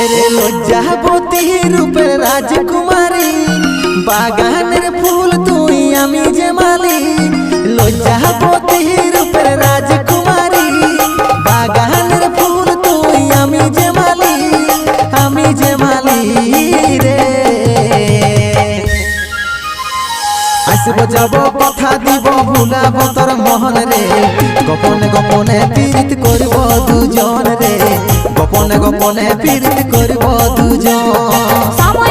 এরে লজ্জাবতী রূপের রাজকুমারী, বাগানের ফুল তুই আমি যে মালি। লজ্জাবতী রূপের রাজকুমারী, বাগানের ফুল তুই আমি যে মালি, আমি যে মালি রে। আসব যাব কথা দিব ভুলাব তোর মহন রে, গোপনে গোপনে পীড়িত করব দুজন রে, গোপনে গোপনে পীড়িত করব দুজন।